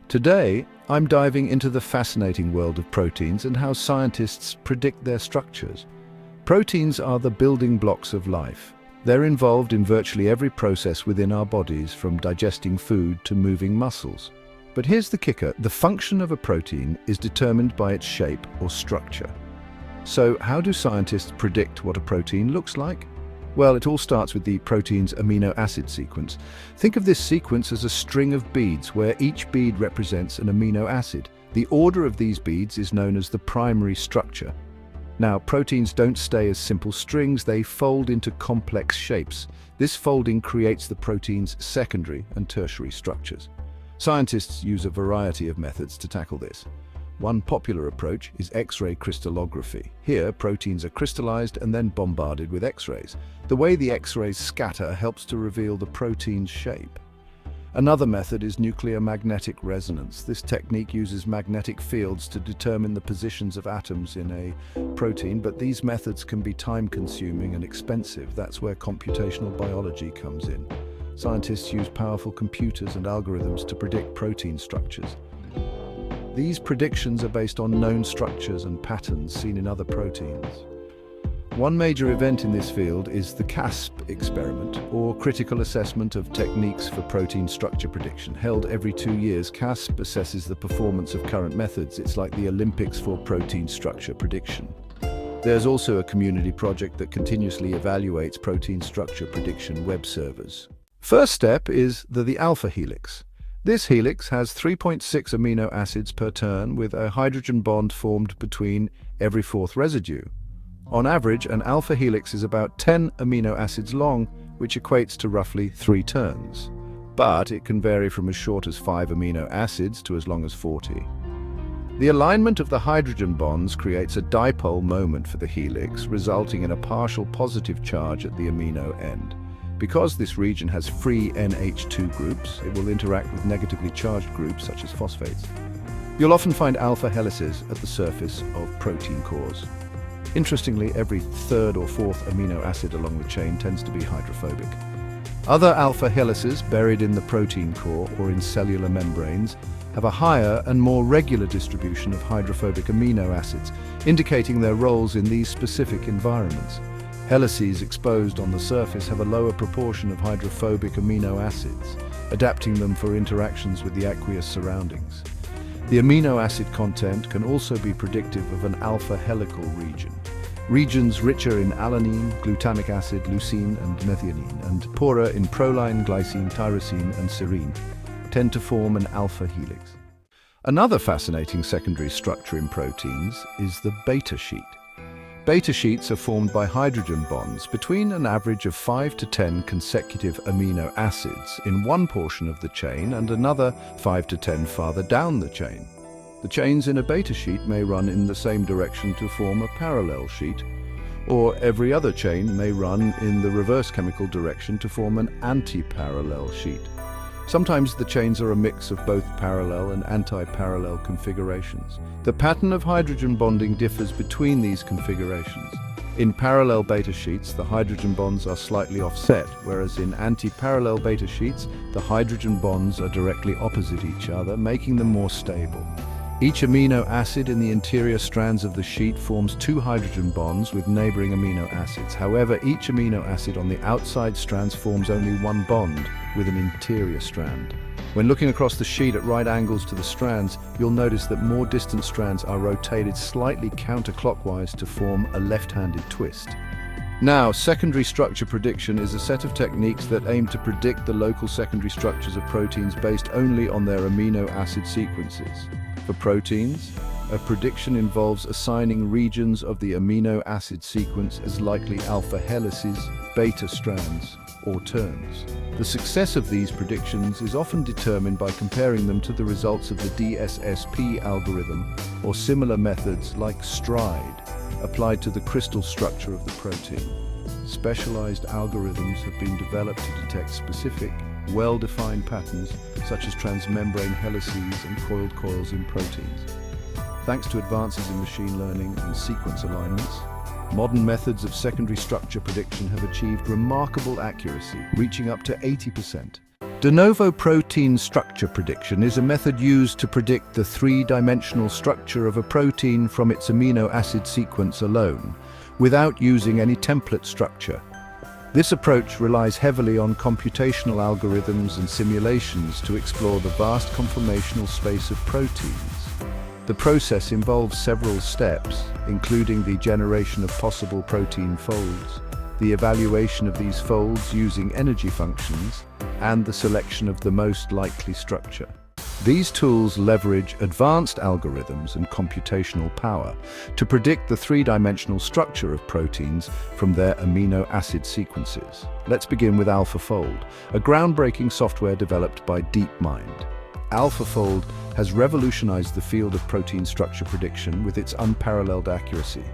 Today, I'm diving into the fascinating world of proteins and how scientists predict their structures. Proteins are the building blocks of life. They're involved in virtually every process within our bodies, from digesting food to moving muscles. But here's the kicker: the function of a protein is determined by its shape or structure. So, how do scientists predict what a protein looks like? Well, it all starts with the protein's amino acid sequence. Think of this sequence as a string of beads where each bead represents an amino acid. The order of these beads is known as the primary structure. Now, proteins don't stay as simple strings, they fold into complex shapes. This folding creates the protein's secondary and tertiary structures. Scientists use a variety of methods to tackle this. One popular approach is X-ray crystallography. Here, proteins are crystallized and then bombarded with X-rays. The way the X-rays scatter helps to reveal the protein's shape. Another method is nuclear magnetic resonance. This technique uses magnetic fields to determine the positions of atoms in a protein, but these methods can be time-consuming and expensive. That's where computational biology comes in. Scientists use powerful computers and algorithms to predict protein structures. These predictions are based on known structures and patterns seen in other proteins. One major event in this field is the CASP experiment, or Critical Assessment of Techniques for Protein Structure Prediction. Held every 2 years, CASP assesses the performance of current methods. It's like the Olympics for protein structure prediction. There's also a community project that continuously evaluates protein structure prediction web servers. First step is the Alpha-Helix. This helix has 3.6 amino acids per turn, with a hydrogen bond formed between every fourth residue. On average, an alpha helix is about 10 amino acids long, which equates to roughly 3 turns. But it can vary from as short as 5 amino acids to as long as 40. The alignment of the hydrogen bonds creates a dipole moment for the helix, resulting in a partial positive charge at the amino end. Because this region has free NH2 groups, it will interact with negatively charged groups such as phosphates. You'll often find alpha helices at the surface of protein cores. Interestingly, every third or fourth amino acid along the chain tends to be hydrophobic. Other alpha helices buried in the protein core or in cellular membranes have a higher and more regular distribution of hydrophobic amino acids, indicating their roles in these specific environments. Helices exposed on the surface have a lower proportion of hydrophobic amino acids, adapting them for interactions with the aqueous surroundings. The amino acid content can also be predictive of an alpha helical region. Regions richer in alanine, glutamic acid, leucine and methionine, and poorer in proline, glycine, tyrosine and serine tend to form an alpha helix. Another fascinating secondary structure in proteins is the beta sheet. Beta sheets are formed by hydrogen bonds between an average of 5 to 10 consecutive amino acids in one portion of the chain and another 5 to 10 farther down the chain. The chains in a beta sheet may run in the same direction to form a parallel sheet, or every other chain may run in the reverse chemical direction to form an anti-parallel sheet. Sometimes the chains are a mix of both parallel and anti-parallel configurations. The pattern of hydrogen bonding differs between these configurations. In parallel beta sheets, the hydrogen bonds are slightly offset, whereas in anti-parallel beta sheets, the hydrogen bonds are directly opposite each other, making them more stable. Each amino acid in the interior strands of the sheet forms 2 hydrogen bonds with neighboring amino acids. However, each amino acid on the outside strands forms only 1 bond with an interior strand. When looking across the sheet at right angles to the strands, you'll notice that more distant strands are rotated slightly counterclockwise to form a left-handed twist. Now, secondary structure prediction is a set of techniques that aim to predict the local secondary structures of proteins based only on their amino acid sequences. For proteins, a prediction involves assigning regions of the amino acid sequence as likely alpha helices, beta strands, or turns. The success of these predictions is often determined by comparing them to the results of the DSSP algorithm or similar methods like STRIDE, applied to the crystal structure of the protein. Specialized algorithms have been developed to detect specific, well-defined patterns such as transmembrane helices and coiled coils in proteins. Thanks to advances in machine learning and sequence alignments, modern methods of secondary structure prediction have achieved remarkable accuracy, reaching up to 80%. De novo protein structure prediction is a method used to predict the three-dimensional structure of a protein from its amino acid sequence alone, without using any template structure. This approach relies heavily on computational algorithms and simulations to explore the vast conformational space of proteins. The process involves several steps, including the generation of possible protein folds, the evaluation of these folds using energy functions, and the selection of the most likely structure. These tools leverage advanced algorithms and computational power to predict the three-dimensional structure of proteins from their amino acid sequences. Let's begin with AlphaFold, a groundbreaking software developed by DeepMind. AlphaFold has revolutionized the field of protein structure prediction with its unparalleled accuracy.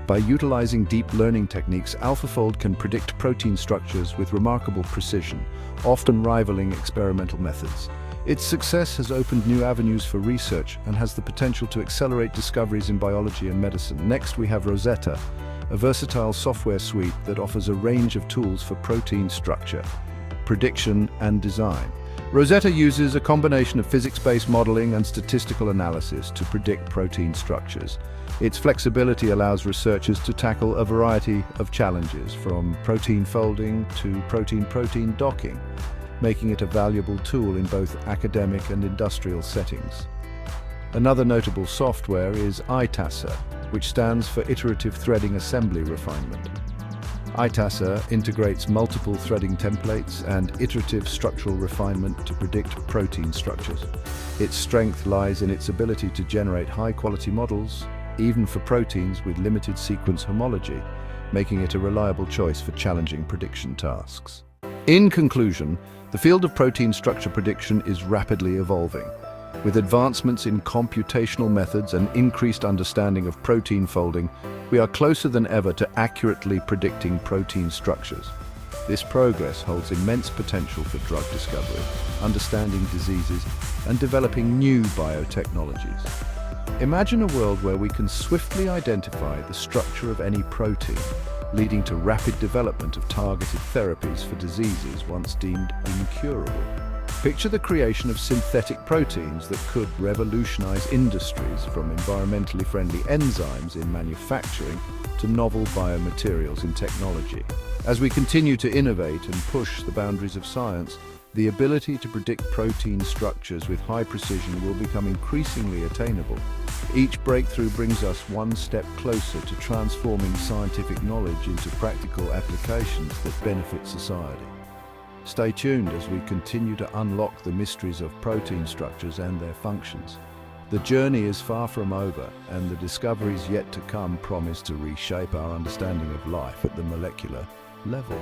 By utilizing deep learning techniques, AlphaFold can predict protein structures with remarkable precision, often rivaling experimental methods. Its success has opened new avenues for research and has the potential to accelerate discoveries in biology and medicine. Next, we have Rosetta, a versatile software suite that offers a range of tools for protein structure, prediction, and design. Rosetta uses a combination of physics-based modeling and statistical analysis to predict protein structures. Its flexibility allows researchers to tackle a variety of challenges, from protein folding to protein-protein docking, making it a valuable tool in both academic and industrial settings. Another notable software is ITASA, which stands for Iterative Threading Assembly Refinement. ITASA integrates multiple threading templates and iterative structural refinement to predict protein structures. Its strength lies in its ability to generate high-quality models, even for proteins with limited sequence homology, making it a reliable choice for challenging prediction tasks. In conclusion, the field of protein structure prediction is rapidly evolving. With advancements in computational methods and increased understanding of protein folding, we are closer than ever to accurately predicting protein structures. This progress holds immense potential for drug discovery, understanding diseases, and developing new biotechnologies. Imagine a world where we can swiftly identify the structure of any protein, leading to rapid development of targeted therapies for diseases once deemed incurable. Picture the creation of synthetic proteins that could revolutionize industries, from environmentally friendly enzymes in manufacturing to novel biomaterials in technology. As we continue to innovate and push the boundaries of science, the ability to predict protein structures with high precision will become increasingly attainable. Each breakthrough brings us one step closer to transforming scientific knowledge into practical applications that benefit society. Stay tuned as we continue to unlock the mysteries of protein structures and their functions. The journey is far from over, and the discoveries yet to come promise to reshape our understanding of life at the molecular level.